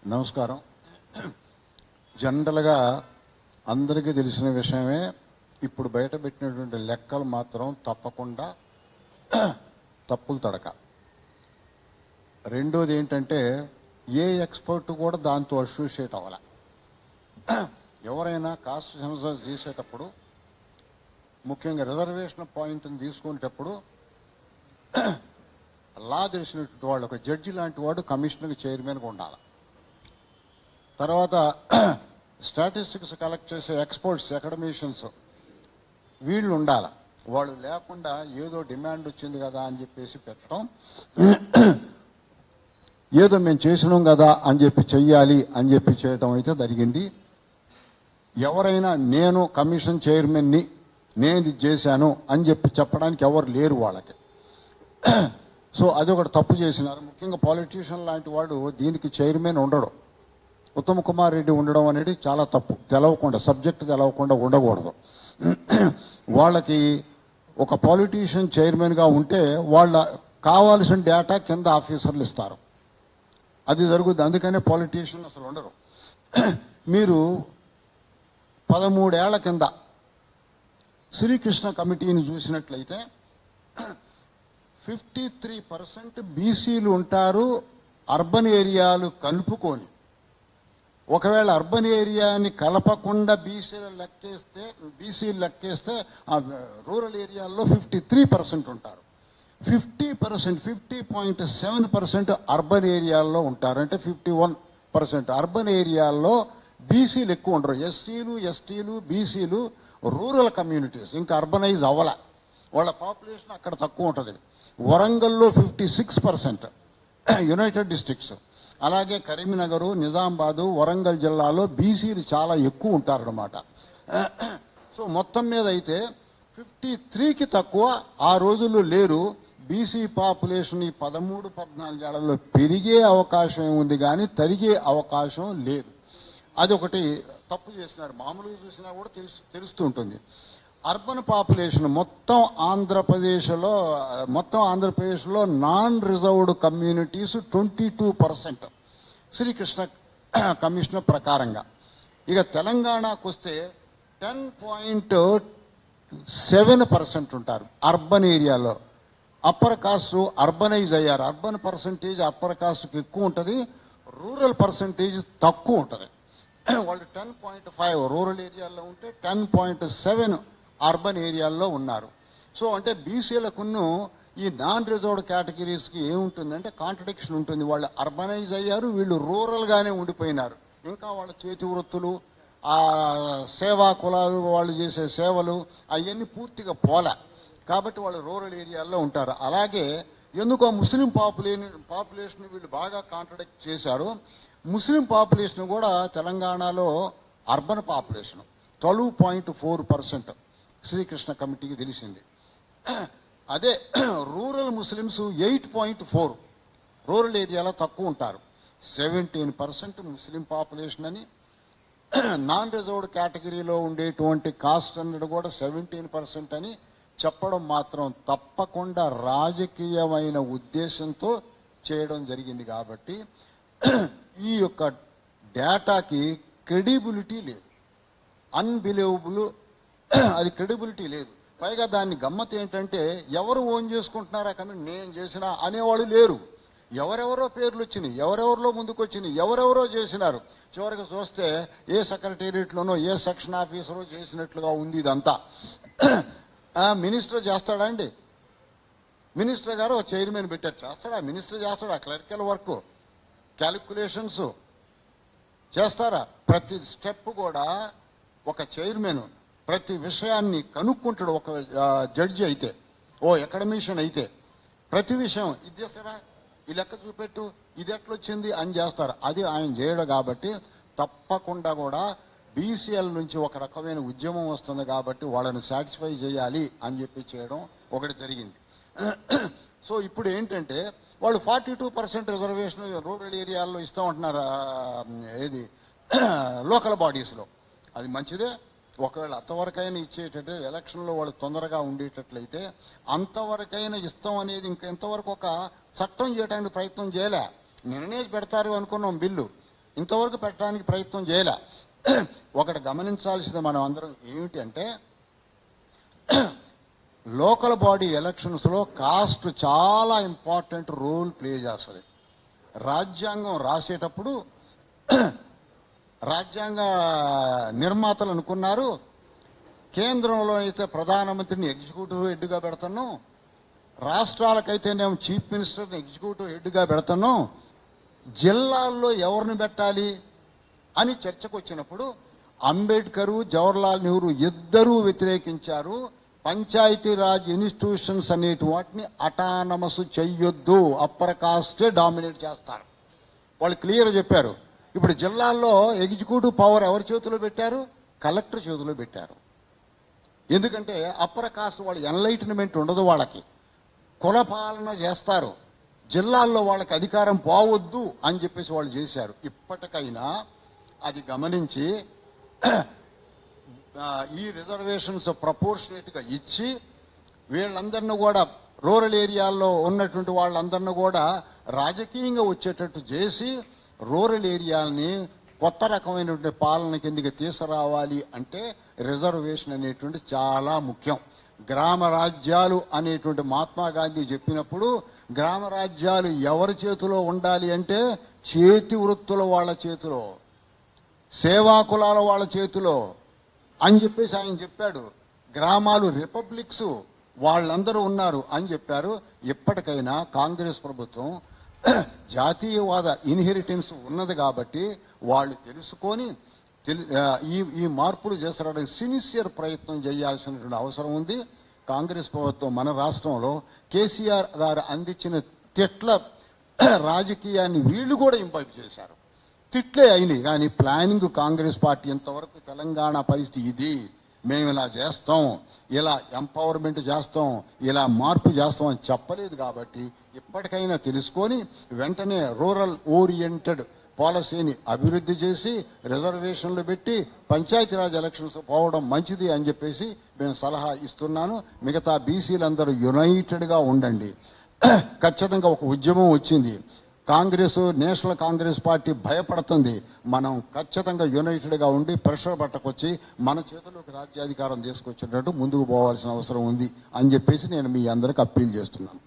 నమస్కారం. జనరల్గా అందరికీ తెలిసిన విషయమే, ఇప్పుడు బయట పెట్టినటువంటి లెక్కలు మాత్రం తప్పకుండా తప్పులు తడక. రెండోది ఏంటంటే, ఏ ఎక్స్పర్ట్ కూడా దాంతో అసోసియేట్ అవ్వాల. ఎవరైనా కాస్ట్ సెన్సస్ చేసేటప్పుడు, ముఖ్యంగా రిజర్వేషన్ పాయింట్ని తీసుకునేటప్పుడు లా తెలిసినటువంటి వాళ్ళు, ఒక జడ్జి లాంటి వాడు కమిషనర్ చైర్మన్గా ఉండాలి. తర్వాత స్టాటిస్టిక్స్ కలెక్ట్ చేసే ఎక్స్పర్ట్స్, అకాడమిషియన్స్ వీళ్ళు ఉండాలి. వాళ్ళు లేకుండా ఏదో డిమాండ్ వచ్చింది కదా అని చెప్పేసి పెట్టడం, ఏదో మేము చేసినాం కదా అని చెప్పి చెయ్యాలి అని చెప్పి చేయడం అయితే జరిగింది. ఎవరైనా నేను కమిషన్ చైర్మన్ని, నేను ఇది చేశాను అని చెప్పి చెప్పడానికి ఎవరు లేరు వాళ్ళకి. సో అది ఒకటి తప్పు చేసినారు. ముఖ్యంగా పాలిటీషియన్ లాంటి వాడు దీనికి చైర్మన్ ఉండడు. ఉత్తమ్ కుమార్ రెడ్డి ఉండడం అనేది చాలా తప్పు. తెలవకుండా, సబ్జెక్ట్ తెలవకుండా ఉండకూడదు. వాళ్ళకి ఒక పాలిటీషియన్ చైర్మన్గా ఉంటే వాళ్ళ కావాల్సిన డేటా కింద ఆఫీసర్లు ఇస్తారు, అది జరుగుతుంది. అందుకనే పాలిటీషియన్ అసలు ఉండరు. మీరు 13 ఏళ్ల కింద శ్రీకృష్ణ కమిటీని చూసినట్లయితే 53% బీసీలు ఉంటారు అర్బన్ ఏరియాలు కలుపుకొని. ఒకవేళ అర్బన్ ఏరియాని కలపకుండా బీసీలు లెక్కేస్తే రూరల్ ఏరియాల్లో 53% ఉంటారు. 50.7% అర్బన్ ఏరియాల్లో ఉంటారు. అంటే 51% అర్బన్ ఏరియాల్లో బీసీలు ఎక్కువ ఉండరు. ఎస్సీలు, ఎస్టీలు, బీసీలు రూరల్ కమ్యూనిటీస్, ఇంకా అర్బనైజ్ అవ్వాల. వాళ్ళ పాపులేషన్ అక్కడ తక్కువ ఉంటుంది. వరంగల్లో 56%, యునైటెడ్ డిస్ట్రిక్ట్స్. అలాగే కరీంనగర్, నిజామాబాదు, వరంగల్ జిల్లాలో బీసీలు చాలా ఎక్కువ ఉంటారన్నమాట. సో మొత్తం మీద అయితే 53కి తక్కువ ఆ రోజుల్లో లేరు. బీసీ పాపులేషన్ ఈ 13-14 ఏళ్లలో పెరిగే అవకాశం ఉంది కానీ తరిగే అవకాశం లేదు. అది ఒకటి తప్పు చేసినారు. మామూలుగా చూసినా కూడా తెలుస్తూ ఉంటుంది. అర్బన్ పాపులేషన్ మొత్తం ఆంధ్రప్రదేశ్లో non reserved communities 22% Srikrishna commissioner ప్రకారంగా. ఇక తెలంగాణకు వస్తే 10.7% ఉంటారు అర్బన్ ఏరియాలో. అప్పర్ కాస్ట్ అర్బనైజ్ అయ్యారు. అర్బన్ పర్సంటేజ్ అప్పర్ కాస్ట్కి ఎక్కువ ఉంటుంది, రూరల్ పర్సంటేజ్ తక్కువ ఉంటుంది. వాళ్ళు 10.5 రూరల్ ఏరియాల్లో ఉంటే 10.7 అర్బన్ ఏరియాల్లో ఉన్నారు. సో అంటే బీసీలకును ఈ నాన్ రిజర్వ్డ్ కేటగిరీస్కి ఏముంటుందంటే కాంట్రడిక్షన్ ఉంటుంది. వాళ్ళు అర్బనైజ్ అయ్యారు, వీళ్ళు రూరల్గానే ఉండిపోయినారు. ఇంకా వాళ్ళ చేతి వృత్తులు, ఆ సేవా కులాలు, వాళ్ళు చేసే సేవలు అవన్నీ పూర్తిగా పోలే. కాబట్టి వాళ్ళు రూరల్ ఏరియాల్లో ఉంటారు. అలాగే ఎందుకో ముస్లిం పాపులేషన్ వీళ్ళు బాగా కాంట్రడిక్ట్ చేశారు. ముస్లిం పాపులేషన్ కూడా తెలంగాణలో అర్బన్ పాపులేషన్ 12.4% శ్రీకృష్ణ కమిటీకి తెలిసింది. అదే రూరల్ ముస్లిమ్స్ 8.4, రూరల్ ఏరియాలో తక్కువ ఉంటారు. 17% ముస్లిం పాపులేషన్ అని, నాన్ రిజర్వ్డ్ కేటగిరీలో ఉండేటువంటి కాస్ట్ అన్నది కూడా 17% అని చెప్పడం మాత్రం తప్పకుండా రాజకీయమైన ఉద్దేశంతో చేయడం జరిగింది. కాబట్టి ఈ యొక్క డేటాకి క్రెడిబిలిటీ లేదు, అన్బిలీవబుల్, అది క్రెడిబిలిటీ లేదు. పైగా దాన్ని గమ్మత్ ఏంటంటే, ఎవరు ఓన్ చేసుకుంటున్నారా కానీ నేను చేసినా అనేవాళ్ళు లేరు. ఎవరెవరో పేర్లు వచ్చినాయి, ఎవరెవరిలో ముందుకు వచ్చినాయి, ఎవరెవరో చేసినారు. చివరికి చూస్తే ఏ సెక్రటేరియట్లోనో ఏ సెక్షన్ ఆఫీసరో చేసినట్లుగా ఉంది ఇదంతా. మినిస్టర్ చేస్తాడా అండి? మినిస్టర్ గారు చైర్మన్ పెట్టారు, చేస్తాడా? మినిస్టర్ చేస్తాడా? క్లరికల్ వర్క్, క్యాలిక్యులేషన్స్ చేస్తారా? ప్రతి స్టెప్ కూడా ఒక చైర్మన్ ప్రతి విషయాన్ని కనుక్కుంటాడు. ఒక జడ్జి అయితే, ఓ అకాడమిషియన్ అయితే ప్రతి విషయం ఇది చేస్తారా, ఈ లెక్క చూపెట్టు, ఇది ఎట్లొచ్చింది అని చేస్తారు. అది ఆయన చేయడు. కాబట్టి తప్పకుండా కూడా బీసీఎల్ నుంచి ఒక రకమైన ఉద్యమం వస్తుంది. కాబట్టి వాళ్ళని సాటిస్ఫై చేయాలి అని చెప్పి చేయడం ఒకటి జరిగింది. సో ఇప్పుడు ఏంటంటే, వాళ్ళు 42% రిజర్వేషన్ రూరల్ ఏరియాల్లో ఇస్తామంటున్నారు, ఏది లోకల్ బాడీస్లో. అది మంచిదే. ఒకవేళ అంతవరకైనా ఇచ్చేటట్టు, ఎలక్షన్లో వాళ్ళు తొందరగా ఉండేటట్లయితే అంతవరకైనా ఇస్తాం అనేది. ఇంకెంతవరకు ఒక చట్టం చేయడానికి ప్రయత్నం చేయలే. నిన్ననే పెడతారు అనుకున్నాం బిల్లు, ఇంతవరకు పెట్టడానికి ప్రయత్నం చేయలే. ఒకటి గమనించాల్సింది మనం అందరం ఏమిటి అంటే, లోకల్ బాడీ ఎలక్షన్స్లో కాస్ట్ చాలా ఇంపార్టెంట్ రోల్ ప్లే చేస్తుంది. రాజ్యాంగం రాసేటప్పుడు రాజ్యాంగ నిర్మాతలు అనుకున్నారు, కేంద్రంలో అయితే ప్రధానమంత్రిని ఎగ్జిక్యూటివ్ హెడ్గా పెడుతున్నాం, రాష్ట్రాలకైతేనేమో చీఫ్ మినిస్టర్ని ఎగ్జిక్యూటివ్ హెడ్గా పెడుతున్నాం, జిల్లాల్లో ఎవరిని పెట్టాలి అని చర్చకు వచ్చినప్పుడు అంబేద్కరు, జవహర్లాల్ నెహ్రూ ఇద్దరూ వ్యతిరేకించారు. పంచాయతీరాజ్ ఇన్స్టిట్యూషన్స్ అనేటి వాటిని అటానమస్ చెయ్యొద్దు, అప్పర్ కాస్టే డామినేట్ చేస్తారు. వాళ్ళు క్లియర్ చెప్పారు. ఇప్పుడు జిల్లాల్లో ఎగ్జిక్యూటివ్ పవర్ ఎవరి చేతిలో పెట్టారు? కలెక్టర్ చేతిలో పెట్టారు. ఎందుకంటే అప్పర్ కాస్ట్ వాళ్ళు ఎన్లైటన్మెంట్ ఉండదు, వాళ్ళకి కులపాలన చేస్తారు, జిల్లాల్లో వాళ్ళకి అధికారం పోవద్దు అని చెప్పేసి వాళ్ళు చేశారు. ఇప్పటికైనా అది గమనించి ఈ రిజర్వేషన్స్ ప్రపోర్షనేట్గా ఇచ్చి వీళ్ళందరినీ కూడా రూరల్ ఏరియాల్లో ఉన్నటువంటి వాళ్ళందరినీ కూడా రాజకీయంగా వచ్చేటట్టు చేసి రూరల్ ఏరియాలని కొత్త రకమైనటువంటి పాలన కిందకి తీసుకురావాలి అంటే రిజర్వేషన్ అనేటువంటి చాలా ముఖ్యం. గ్రామ రాజ్యాలు అనేటువంటి మహాత్మా గాంధీ చెప్పినప్పుడు గ్రామ రాజ్యాలు ఎవరి చేతిలో ఉండాలి అంటే చేతి వృత్తుల వాళ్ళ చేతిలో, సేవా కులాల వాళ్ళ చేతిలో అని చెప్పేసి ఆయన చెప్పాడు. గ్రామాలు రిపబ్లిక్స్ వాళ్ళందరూ ఉన్నారు అని చెప్పారు. ఇప్పటికైనా కాంగ్రెస్ ప్రభుత్వం జాతీయవాద ఇన్హెరిటెన్స్ ఉన్నది కాబట్టి వాళ్ళు తెలుసుకొని ఈ మార్పులు చేసడానికి సిన్సియర్ ప్రయత్నం చేయాల్సినటువంటి అవసరం ఉంది. కాంగ్రెస్ ప్రభుత్వం మన రాష్ట్రంలో కేసీఆర్ గారు అందించిన తిట్ల రాజకీయాన్ని వీళ్ళు కూడా ఇంపైప్ చేశారు. తిట్లే అయినాయి కానీ ప్లానింగ్ కాంగ్రెస్ పార్టీ ఇంతవరకు తెలంగాణ పరిస్థితి ఇది, మేము ఇలా చేస్తాం, ఇలా ఎంపవర్మెంట్ చేస్తాం, ఇలా మార్పు చేస్తాం అని చెప్పలేదు. కాబట్టి ఇప్పటికైనా తెలుసుకొని వెంటనే రూరల్ ఓరియంటెడ్ పాలసీని అభివృద్ధి చేసి రిజర్వేషన్లు పెట్టి పంచాయతీరాజ్ ఎలక్షన్స్ పోవడం మంచిది అని చెప్పేసి నేను సలహా ఇస్తున్నాను. మిగతా బీసీలందరూ యునైటెడ్గా ఉండండి. ఖచ్చితంగా ఒక ఉద్యమం వచ్చింది, కాంగ్రెస్ నేషనల్ కాంగ్రెస్ పార్టీ భయపడుతుంది. మనం ఖచ్చితంగా యునైటెడ్గా ఉండి ప్రెషర్ పట్టకొచ్చి మన చేతుల్లోకి రాజ్యాధికారం తీసుకొచ్చేటట్టు ముందుకు పోవాల్సిన అవసరం ఉంది అని చెప్పేసి నేను మీ అందరికి అప్పీల్ చేస్తున్నాను.